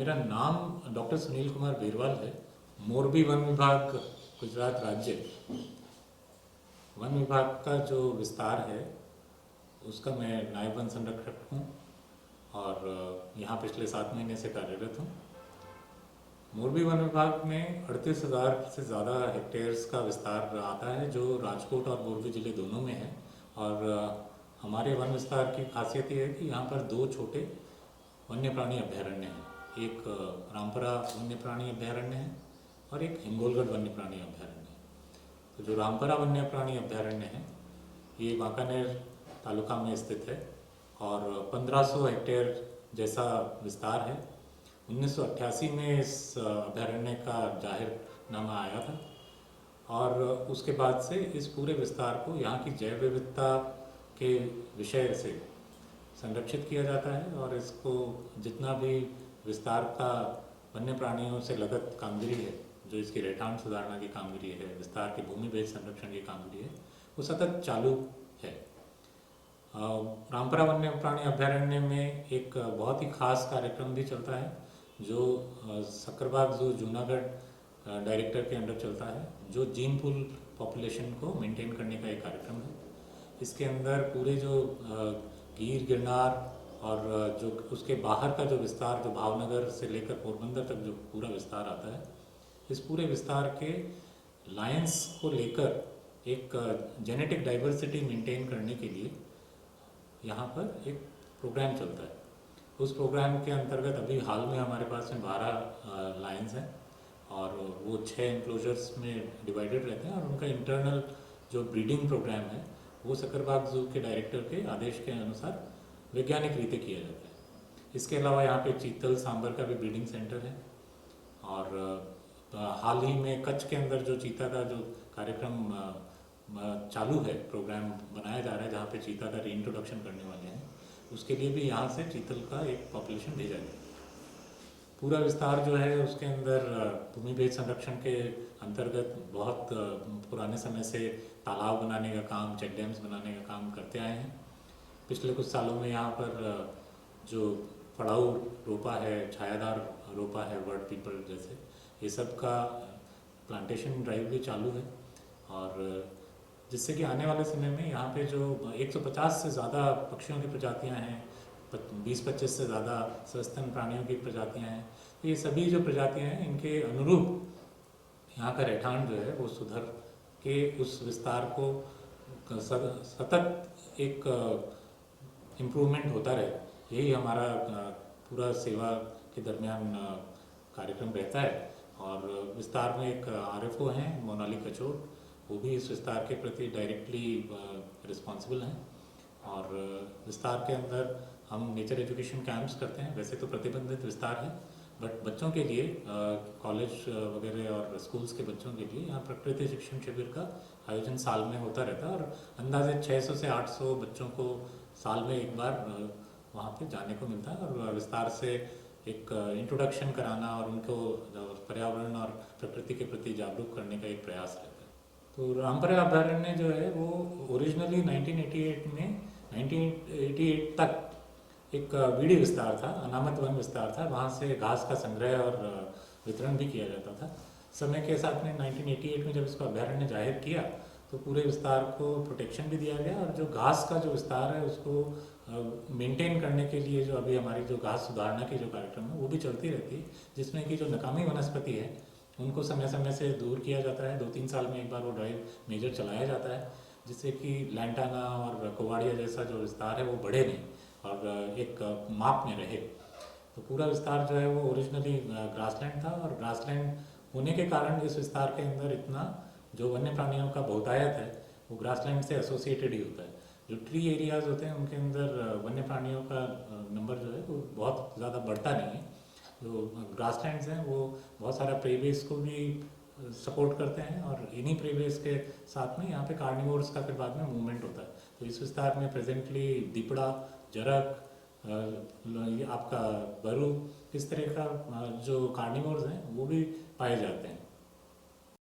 मेरा नाम डॉक्टर सुनील कुमार बेरवाल है। मोरबी वन विभाग, गुजरात राज्य वन विभाग का जो विस्तार है उसका मैं नायब वन संरक्षक हूँ और यहाँ पिछले 7 महीने से कार्यरत हूँ। मोरबी वन विभाग में 38,000 से ज़्यादा हेक्टेयर्स का विस्तार आता है जो राजकोट और मोरबी ज़िले दोनों में है। और हमारे वन विस्तार की खासियत ये है कि यहाँ पर 2 छोटे वन्य प्राणी अभ्यारण्य हैं। एक रामपुरा वन्य प्राणी अभ्यारण्य है और एक हिंगोलगढ़ वन्य प्राणी अभ्यारण्य है। तो जो रामपुरा वन्य प्राणी अभ्यारण्य है ये वांकानेर तालुका में स्थित है और 1500 हेक्टेयर जैसा विस्तार है। 1988 में इस अभ्यारण्य का जाहिरनामा आया था और उसके बाद से इस पूरे विस्तार को यहाँ की जैव विविधता के विषय से संरक्षित किया जाता है और इसको जितना भी विस्तार का वन्य प्राणियों से लगत कामगिरी है, जो इसकी रहठान सुधारना की कामगिरी है, विस्तार के भूमि भेद संरक्षण की कामगिरी है, वो सतत चालू है। रामपुरा वन्य प्राणी अभ्यारण्य में एक बहुत ही खास कार्यक्रम भी चलता है जो सक्करबाग जू जूनागढ़ डायरेक्टर के अंडर चलता है, जो जीन पूल पॉपुलेशन को मेंटेन करने का एक कार्यक्रम है। इसके अंदर पूरे जो गीर गिरनार और जो उसके बाहर का जो विस्तार, जो भावनगर से लेकर पोरबंदर तक जो पूरा विस्तार आता है, इस पूरे विस्तार के लायंस को लेकर एक जेनेटिक डाइवर्सिटी मेंटेन करने के लिए यहाँ पर एक प्रोग्राम चलता है। उस प्रोग्राम के अंतर्गत अभी हाल में हमारे पास में 12 लायंस हैं और वो 6 एनक्लोजर्स में डिवाइडेड रहते हैं और उनका इंटरनल जो ब्रीडिंग प्रोग्राम है वो सक्करबाग जू के डायरेक्टर के आदेश के अनुसार वैज्ञानिक रीति किया जाता है। इसके अलावा यहाँ पे चीतल सांबर का भी ब्रीडिंग सेंटर है और हाल ही में कच्छ के अंदर जो चीता का जो कार्यक्रम चालू है, प्रोग्राम बनाया जा रहा है जहाँ पे चीता का रीइंट्रोडक्शन करने वाले हैं, उसके लिए भी यहाँ से चीतल का एक पॉपुलेशन भेजा गया। पूरा विस्तार जो है उसके अंदर भूमि भेद संरक्षण के अंतर्गत बहुत पुराने समय से तालाब बनाने का काम, चेक डैम्स बनाने का काम करते आए हैं। पिछले कुछ सालों में यहाँ पर जो पड़ाऊ रोपा है, छायादार रोपा है, वर्ड पीपल जैसे, ये सब का प्लांटेशन ड्राइव भी चालू है और जिससे कि आने वाले समय में यहाँ पे जो 150 से ज़्यादा पक्षियों की प्रजातियाँ हैं, 20-25 से ज़्यादा सस्तन प्राणियों की प्रजातियाँ हैं, तो ये सभी जो प्रजातियाँ हैं इनके अनुरूप यहाँ का रहठान जो है वो सुधर के उस विस्तार को सतत एक इम्प्रूवमेंट होता रहे, यही हमारा पूरा सेवा के दरमियान कार्यक्रम रहता है। और विस्तार में एक आरएफओ हैं मोनाली कचोट, वो भी इस विस्तार के प्रति डायरेक्टली रिस्पॉन्सिबल हैं और विस्तार के अंदर हम नेचर एजुकेशन कैंप्स करते हैं। वैसे तो प्रतिबंधित विस्तार है बट बच्चों के लिए, कॉलेज वगैरह और स्कूल्स के बच्चों के लिए यहाँ प्रकृति शिक्षण शिविर का आयोजन साल में होता रहता है और अंदाजे 600 से 800 बच्चों को साल में एक बार वहाँ पे जाने को मिलता है और विस्तार से एक इंट्रोडक्शन कराना और उनको पर्यावरण और प्रकृति के प्रति जागरूक करने का एक प्रयास रहता है। तो रामपुरा अभ्यारण्य जो है वो ओरिजिनली 1988 तक एक बीड़ी विस्तार था, अनामत वन विस्तार था। वहाँ से घास का संग्रह और वितरण भी किया जाता था। समय के साथ में 1988 में जब इसको अभ्यारण्य जाहिर किया तो पूरे विस्तार को प्रोटेक्शन भी दिया गया और जो घास का जो विस्तार है उसको मेंटेन करने के लिए जो अभी हमारी जो घास सुधारना की जो कार्यक्रम है वो भी चलती रहती है, जिसमें कि जो नकामी वनस्पति है उनको समय समय से दूर किया जाता है। 2-3 साल में एक बार वो ड्राइव मेजर चलाया जाता है जिससे कि लैंटाना और कोवाड़िया जैसा जो विस्तार है वो बढ़े नहीं और एक माप में रहे। तो पूरा विस्तार जो है वो ओरिजिनली ग्रासलैंड था और ग्रासलैंड होने के कारण इस विस्तार के अंदर इतना जो वन्य प्राणियों का बहुतायत है वो ग्रासलैंड से एसोसिएटेड ही होता है। जो ट्री एरियाज होते हैं उनके अंदर वन्य प्राणियों का नंबर जो है वो बहुत ज़्यादा बढ़ता नहीं है। जो ग्रासलैंड्स हैं वो बहुत सारा प्रेबेस को भी सपोर्ट करते हैं और इन्हीं प्रेबेस के साथ में यहाँ पे कार्निवोर्स का फिर बाद में मूवमेंट होता है। तो इस विस्तार में प्रेजेंटली दीपड़ा, जरक, आपका बरू, इस तरह का जो कार्निवोर्स हैं वो भी पाए जाते हैं।